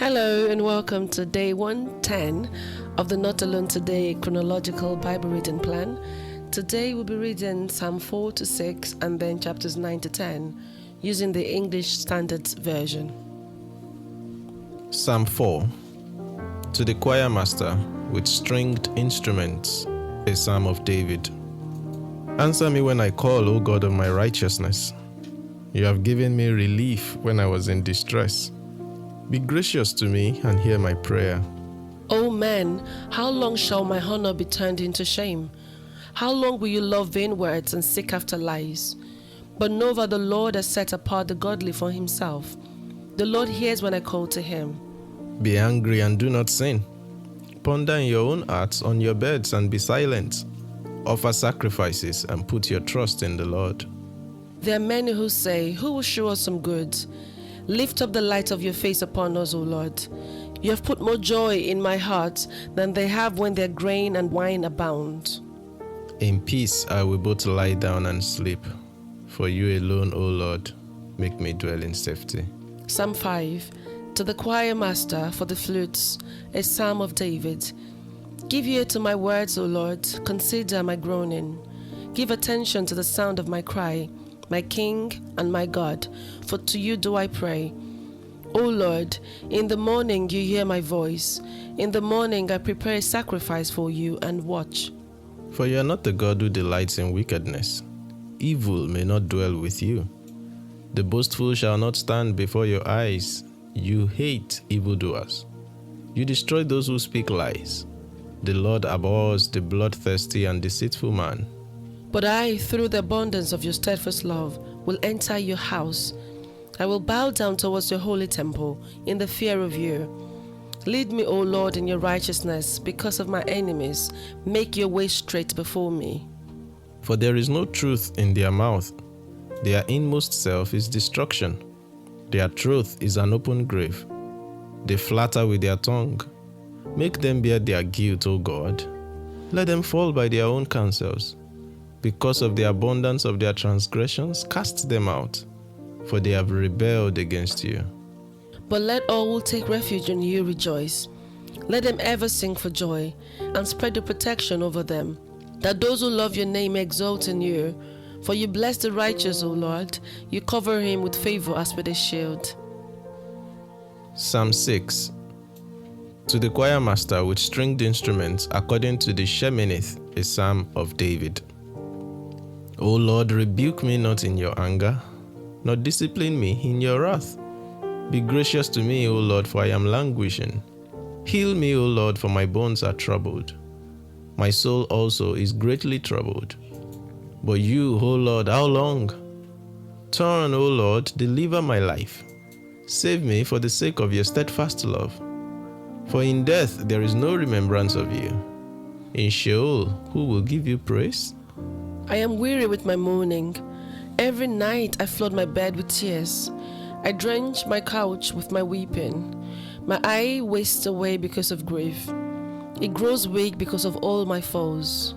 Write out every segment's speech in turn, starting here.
Hello and welcome to day 110 of the Not Alone Today Chronological Bible Reading Plan. Today we'll be reading Psalm 4 to 6 and then chapters 9 to 10 using the English Standard Version. Psalm 4. To the choir master with stringed instruments, a psalm of David. Answer me when I call, O God of my righteousness. You have given me relief when I was in distress. Be gracious to me and hear my prayer. O man, how long shall my honor be turned into shame? How long will you love vain words and seek after lies? But know that the Lord has set apart the godly for himself. The Lord hears when I call to him. Be angry and do not sin. Ponder in your own hearts on your beds and be silent. Offer sacrifices and put your trust in the Lord. There are many who say, who will show us some good? Lift up the light of your face upon us, O Lord. You have put more joy in my heart than they have when their grain and wine abound. In peace I will both lie down and sleep. For you alone, O Lord, make me dwell in safety. Psalm 5. To the choir master for the flutes, a psalm of David. Give ear to my words, O Lord, consider my groaning. Give attention to the sound of my cry, my King and my God, for to you do I pray. O Lord, in the morning you hear my voice. In the morning I prepare a sacrifice for you and watch. For you are not the God who delights in wickedness. Evil may not dwell with you. The boastful shall not stand before your eyes. You hate evildoers. You destroy those who speak lies. The Lord abhors the bloodthirsty and deceitful man. But I, through the abundance of your steadfast love, will enter your house. I will bow down towards your holy temple in the fear of you. Lead me, O Lord, in your righteousness because of my enemies. Make your way straight before me. For there is no truth in their mouth. Their inmost self is destruction. Their truth is an open grave. They flatter with their tongue. Make them bear their guilt, O God. Let them fall by their own counsels. Because of the abundance of their transgressions, cast them out, for they have rebelled against you. But let all who take refuge in you rejoice. Let them ever sing for joy, and spread your protection over them, that those who love your name may exult in you. For you bless the righteous, O Lord. You cover him with favor as with a shield. Psalm 6. To the choir master with stringed instruments, according to the Sheminith, a psalm of David. O Lord, rebuke me not in your anger, nor discipline me in your wrath. Be gracious to me, O Lord, for I am languishing. Heal me, O Lord, for my bones are troubled. My soul also is greatly troubled. But you, O Lord, how long? Turn, O Lord, deliver my life. Save me for the sake of your steadfast love. For in death there is no remembrance of you. In Sheol, who will give you praise? I am weary with my mourning. Every night I flood my bed with tears. I drench my couch with my weeping. My eye wastes away because of grief. It grows weak because of all my foes.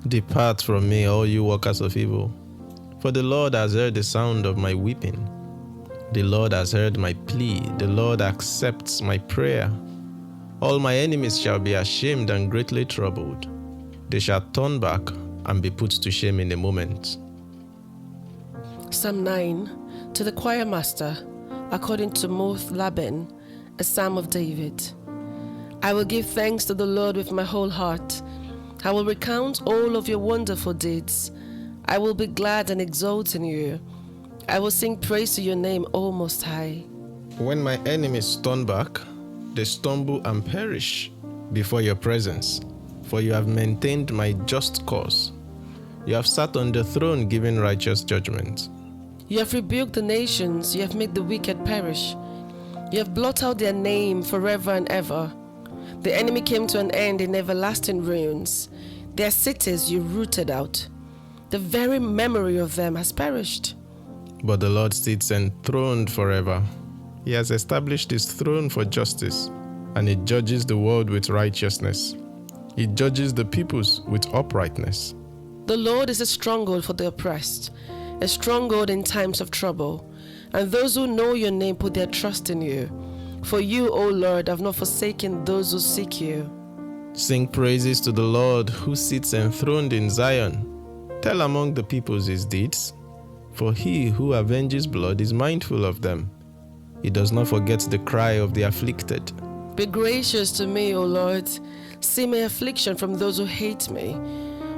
Depart from me, all you workers of evil. For the Lord has heard the sound of my weeping. The Lord has heard my plea. The Lord accepts my prayer. All my enemies shall be ashamed and greatly troubled. They shall turn back and be put to shame in a moment. Psalm 9. To the choir master, according to Moth Laban, a psalm of David. I will give thanks to the Lord with my whole heart. I will recount all of your wonderful deeds. I will be glad and exult in you. I will sing praise to your name, O Most High. When my enemies turn back, they stumble and perish before your presence. For you have maintained my just cause. You have sat on the throne giving righteous judgment. You have rebuked the nations. You have made the wicked perish. You have blotted out their name forever and ever. The enemy came to an end in everlasting ruins. Their cities you rooted out. The very memory of them has perished. But the Lord sits enthroned forever. He has established his throne for justice, and he judges the world with righteousness. He judges the peoples with uprightness. The Lord is a stronghold for the oppressed, a stronghold in times of trouble. And those who know your name put their trust in you. For you, O Lord, have not forsaken those who seek you. Sing praises to the Lord who sits enthroned in Zion. Tell among the peoples his deeds. For he who avenges blood is mindful of them. He does not forget the cry of the afflicted. Be gracious to me, O Lord. See my affliction from those who hate me.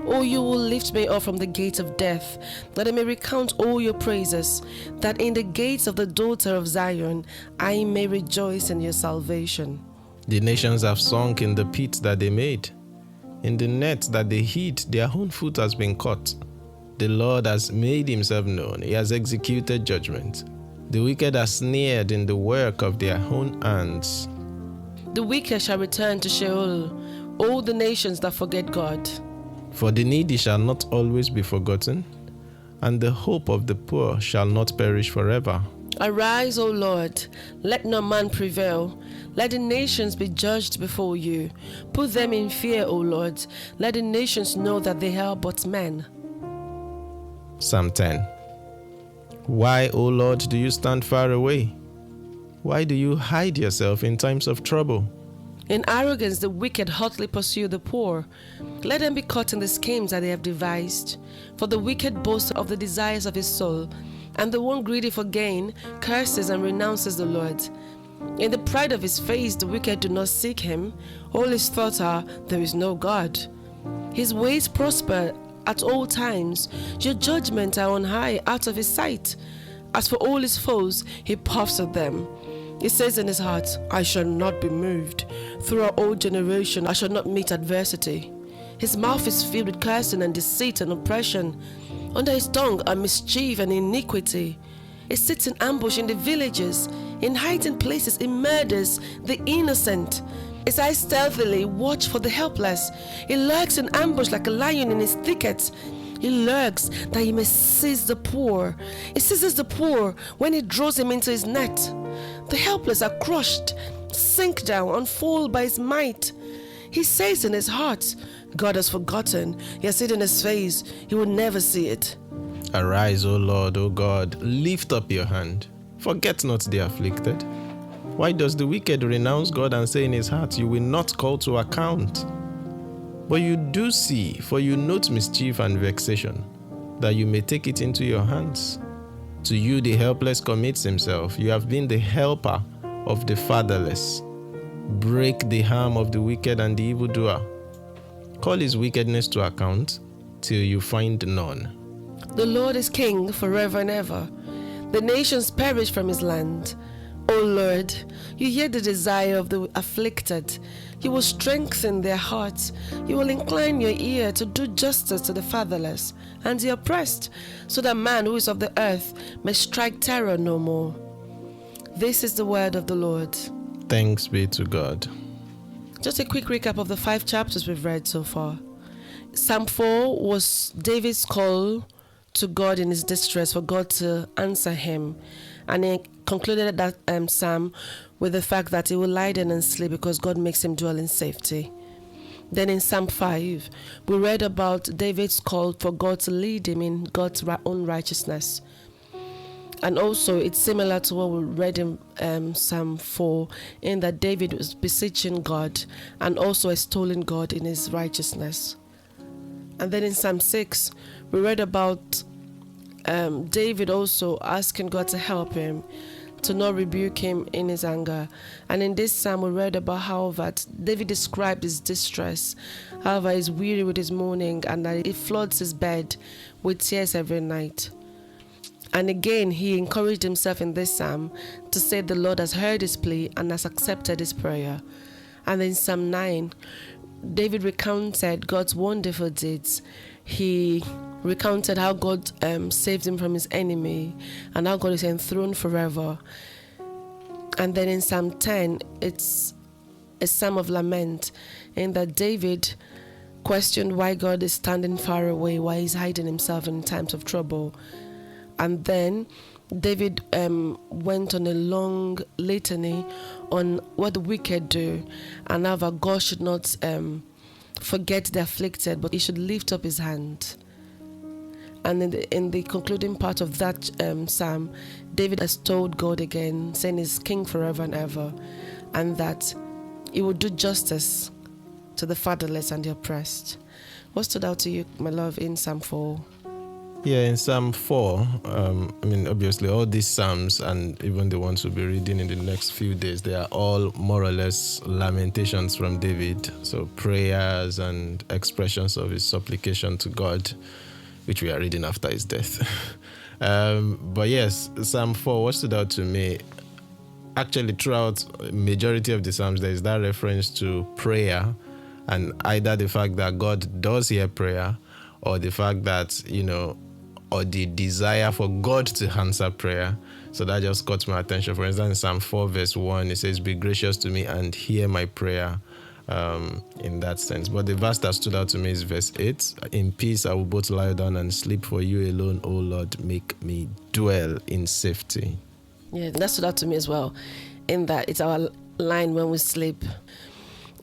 O you will lift me up from the gate of death, that I may recount all your praises, that in the gates of the daughter of Zion I may rejoice in your salvation. The nations have sunk in the pit that they made. In the net that they hid, their own foot has been caught. The Lord has made himself known. He has executed judgment. The wicked are snared in the work of their own hands. The wicked shall return to Sheol, all the nations that forget God. For the needy shall not always be forgotten, and the hope of the poor shall not perish forever. Arise, O Lord, let no man prevail. Let the nations be judged before you. Put them in fear, O Lord. Let the nations know that they are but men. Psalm 10. Why, O Lord, do you stand far away? Why do you hide yourself in times of trouble? In arrogance, the wicked hotly pursue the poor. Let them be caught in the schemes that they have devised. For the wicked boasts of the desires of his soul, and the one greedy for gain curses and renounces the Lord. In the pride of his face, the wicked do not seek him. All his thoughts are, there is no God. His ways prosper at all times. Your judgments are on high out of his sight. As for all his foes, he puffs at them. He says in his heart, I shall not be moved. Throughout all generation, I shall not meet adversity. His mouth is filled with cursing and deceit and oppression. Under his tongue are mischief and iniquity. He sits in ambush in the villages. In hiding places, he murders the innocent. His eyes stealthily watch for the helpless. He lurks in ambush like a lion in his thicket. He lurks that he may seize the poor. He seizes the poor when he draws him into his net. The helpless are crushed, sink down, and fall by his might. He says in his heart, God has forgotten. He has hidden his face. He will never see it. Arise, O Lord, O God, lift up your hand. Forget not the afflicted. Why does the wicked renounce God and say in his heart, you will not call to account? But you do see, for you note mischief and vexation, that you may take it into your hands. To you the helpless commits himself. You have been the helper of the fatherless. Break the arm of the wicked and the evildoer. Call his wickedness to account till you find none. The Lord is king forever and ever. The nations perish from his land. O Lord, you hear the desire of the afflicted. You will strengthen their hearts. You will incline your ear to do justice to the fatherless and the oppressed, so that man who is of the earth may strike terror no more. This is the word of the Lord. Thanks be to God. Just a quick recap of the 5 chapters we've read so far. Psalm 4 was David's call to God in his distress for God to answer him. And he concluded that psalm with the fact that he will lie down and sleep because God makes him dwell in safety. Then in Psalm 5, we read about David's call for God to lead him in God's own righteousness. And also it's similar to what we read in Psalm 4, in that David was beseeching God and also extolling God in his righteousness. And then in Psalm 6, we read about David also asking God to help him, to not rebuke him in his anger. And in this psalm we read about how that David described his distress, however he's weary with his mourning, and that he floods his bed with tears every night. And again he encouraged himself in this psalm to say the Lord has heard his plea and has accepted his prayer. And in Psalm 9, David recounted God's wonderful deeds. He recounted how God saved him from his enemy and how God is enthroned forever. And then in Psalm 10, it's a psalm of lament, in that David questioned why God is standing far away, why he's hiding himself in times of trouble. And then David went on a long litany on what the wicked do, and how that God should not forget the afflicted, but he should lift up his hand. And in the concluding part of that psalm, David has told God again, saying he's king forever and ever, and that he will do justice to the fatherless and the oppressed. What stood out to you, my love, in Psalm 4? Yeah, in Psalm 4, obviously all these Psalms and even the ones we'll be reading in the next few days, they are all more or less lamentations from David. So prayers and expressions of his supplication to God, which we are reading after his death. But yes, Psalm 4, what stood out to me, actually throughout majority of the Psalms, there is that reference to prayer, and either the fact that God does hear prayer, or the fact that, or the desire for God to answer prayer. So that just caught my attention. For instance, in Psalm 4 verse 1, it says, "Be gracious to me and hear my prayer," in that sense. But the verse that stood out to me is verse 8. "In peace I will both lie down and sleep, for you alone, O Lord, make me dwell in safety." Yeah, that stood out to me as well, in that it's our line when we sleep.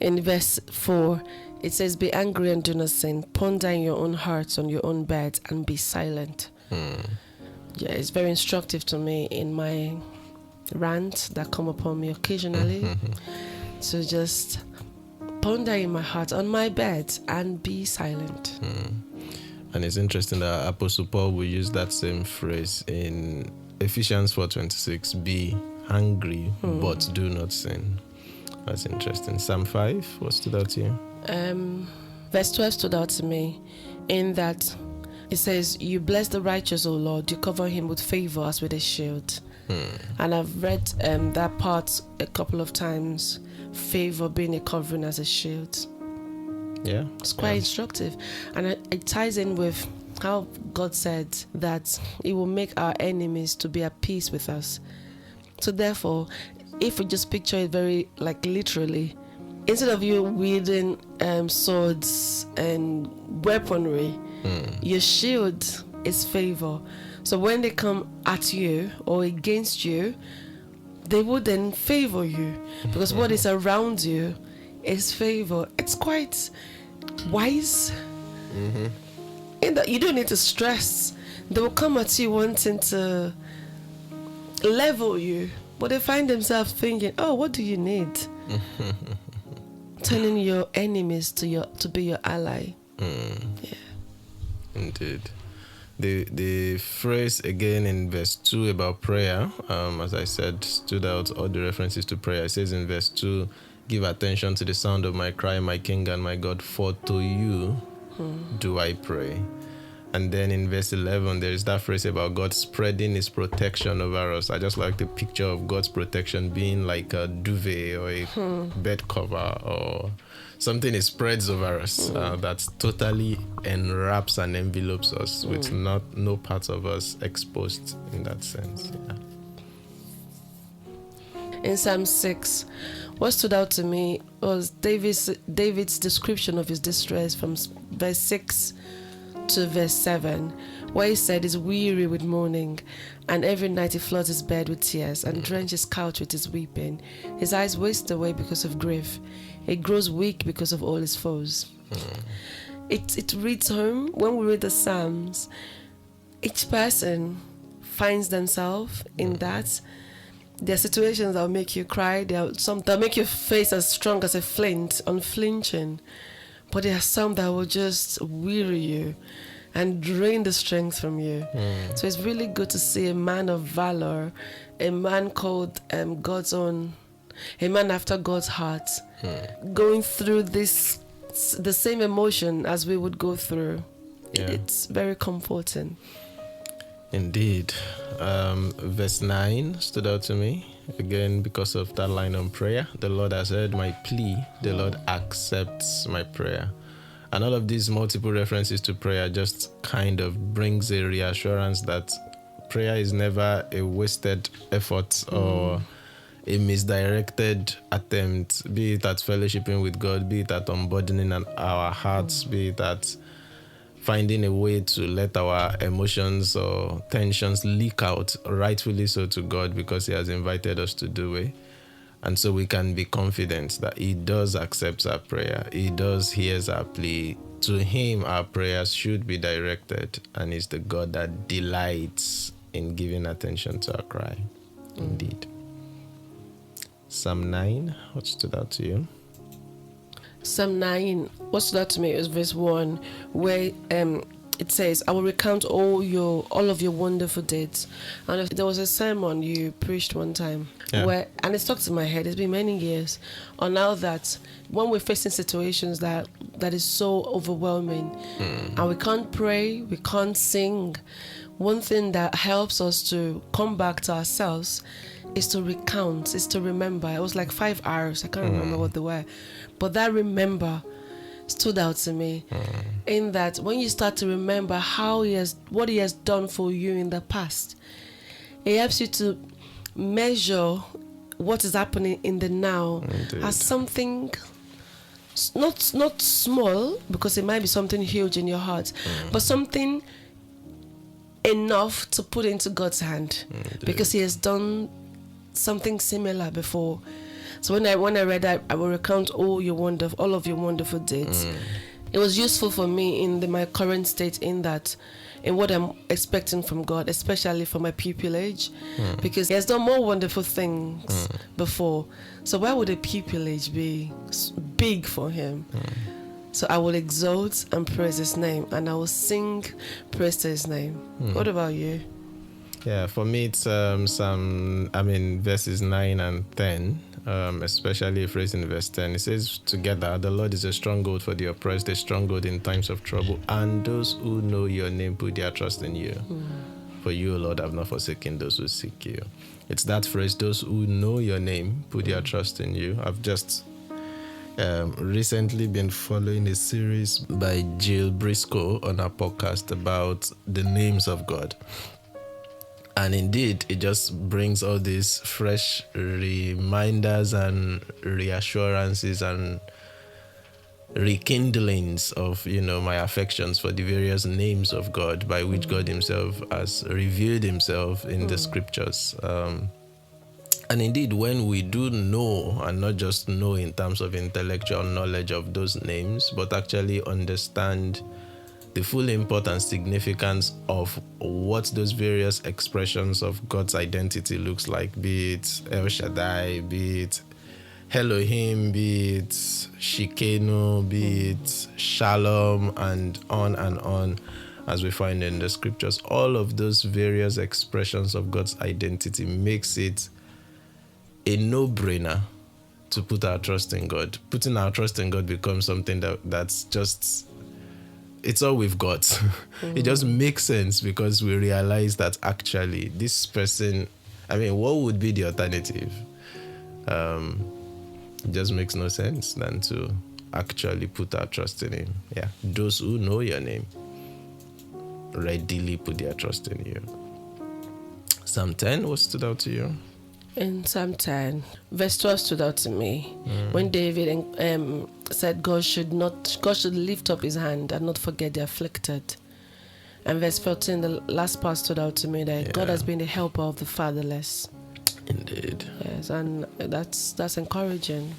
In verse 4, it says, "Be angry and do not sin. Ponder in your own hearts on your own beds and be silent." Yeah, it's very instructive to me in my rants that come upon me occasionally to just ponder in my heart on my bed and be silent. And it's interesting that Apostle Paul will use that same phrase in Ephesians 4:26, "Be angry, but do not sin." That's interesting. Psalm 5, what stood out to you? Verse 12 stood out to me in that it says, "You bless the righteous, O Lord. You cover him with favor as with a shield." And I've read that part a couple of times, favor being a covering as a shield. Yeah. It's quite instructive. And it ties in with how God said that he will make our enemies to be at peace with us. So therefore, if we just picture it very literally, instead of you wielding swords and weaponry, your shield is favor. So when they come at you or against you, they will then favor you, because what is around you is favor. It's quite wise. In that you don't need to stress. They will come at you wanting to level you, but they find themselves thinking, "Oh, what do you need?" Turning your enemies to be your ally. Yeah. Indeed. The phrase again in verse 2 about prayer, as I said, stood out, all the references to prayer. It says in verse 2, "Give attention to the sound of my cry, my King and my God, for to you do I pray." And then in verse 11, there is that phrase about God spreading his protection over us. I just like the picture of God's protection being like a duvet or a bed cover or something it spreads over us that totally enwraps and envelopes us with no parts of us exposed in that sense. Yeah. In Psalm 6, what stood out to me was David's description of his distress from verse 6 to verse 7, where he said he's weary with mourning, and every night he floods his bed with tears and drenches his couch with his weeping. His eyes waste away because of grief. He grows weak because of all his foes. It reads home. When we read the Psalms, each person finds themselves in that. There are situations that will make you cry. There are some that make your face as strong as a flint, unflinching. But there are some that will just weary you and drain the strength from you. So it's really good to see a man of valor, a man called God's own, a man after God's heart, going through the same emotion as we would go through. Yeah. It's very comforting. Indeed. Verse 9 stood out to me. Again, because of that line on prayer, "The Lord has heard my plea, the Lord accepts my prayer." And all of these multiple references to prayer just kind of brings a reassurance that prayer is never a wasted effort or a misdirected attempt, be it at fellowshipping with God, be it at unburdening our hearts, be it at finding a way to let our emotions or tensions leak out, rightfully so, to God, because he has invited us to do it. And so we can be confident that he does accept our prayer. He does hears our plea. To him, our prayers should be directed, and he's the God that delights in giving attention to our cry. Indeed. Psalm 9, what stood out to you? Psalm 9, what stood out to me is verse 1, where it says, I will recount all of your wonderful deeds. And there was a sermon you preached one time, and it stuck to my head. It's been many years on how that when we're facing situations that is so overwhelming, and we can't pray, we can't sing, one thing that helps us to come back to ourselves is to recount, is to remember. It was like 5 hours. I can't remember what they were, but that remember stood out to me, in that when you start to remember what he has done for you in the past, it helps you to measure what is happening in the now. Indeed. As something not small, because it might be something huge in your heart, but something enough to put into God's hand. Indeed. Because he has done something similar before. So when I read that, I will recount all of your wonderful deeds. It was useful for me in my current state, in what I'm expecting from God, especially for my pupillage, because he has done more wonderful things before. So why would a pupillage be big for him? So I will exalt and praise his name, and I will sing praise to his name. What about you? Yeah, for me it's verses 9 and 10. Especially a phrase in verse 10. It says, together, the Lord is a stronghold for the oppressed, a stronghold in times of trouble, and those who know your name put their trust in you. For you, Lord, have not forsaken those who seek you. It's that phrase, those who know your name put their trust in you. I've just recently been following a series by Jill Briscoe on her podcast about the names of God. And indeed, it just brings all these fresh reminders and reassurances and rekindlings of, my affections for the various names of God by which God himself has revealed himself in the scriptures. And indeed, when we do know, and not just know in terms of intellectual knowledge of those names, but actually understand the full import and significance of what those various expressions of God's identity looks like, be it El Shaddai, be it Elohim, be it Shikenu, be it Shalom, and on, as we find in the scriptures. All of those various expressions of God's identity makes it a no-brainer to put our trust in God. Putting our trust in God becomes something that's just... it's all we've got. It just makes sense because we realize that actually this person, what would be the alternative? It just makes no sense than to actually put our trust in him. Yeah. Those who know your name readily put their trust in you. Psalm 10, what stood out to you? In Psalm 10, verse 12 stood out to me, when David said God should lift up his hand and not forget the afflicted. And verse 14, the last part stood out to me, that God has been the helper of the fatherless. Indeed. Yes, and that's encouraging.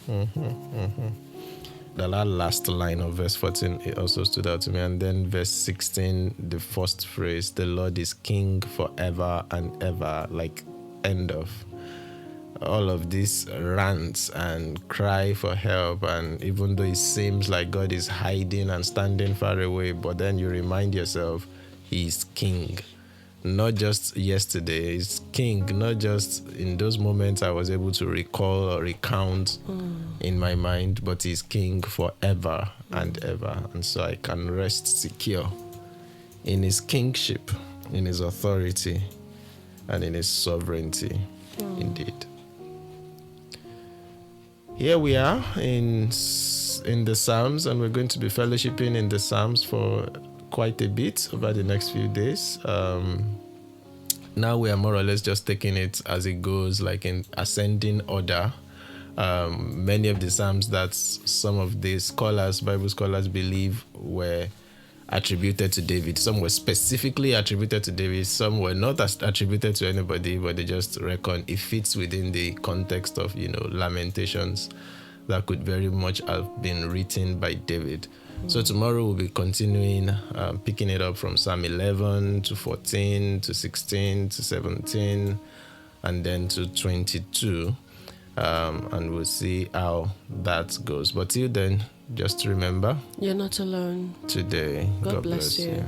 The last line of verse 14, it also stood out to me. And then verse 16, the first phrase, the Lord is king forever and ever, like end of. All of these rants and cry for help, and even though it seems like God is hiding and standing far away, but then you remind yourself he's king. Not just yesterday, he's king. Not just in those moments I was able to recall or recount in my mind, but he's king forever and ever. And so I can rest secure in his kingship, in his authority, and in his sovereignty. Indeed. Here we are in the Psalms, and we're going to be fellowshipping in the Psalms for quite a bit over the next few days. Now we are more or less just taking it as it goes, like in ascending order. Many of the Psalms that some of the Bible scholars believe were attributed to David. Some were specifically attributed to David. Some were not attributed to anybody, but they just reckon it fits within the context of, Lamentations that could very much have been written by David. So tomorrow we'll be continuing, picking it up from Psalm 11 to 14 to 16 to 17 and then to 22. And we'll see how that goes. But till then, just remember, you're not alone today. God bless you.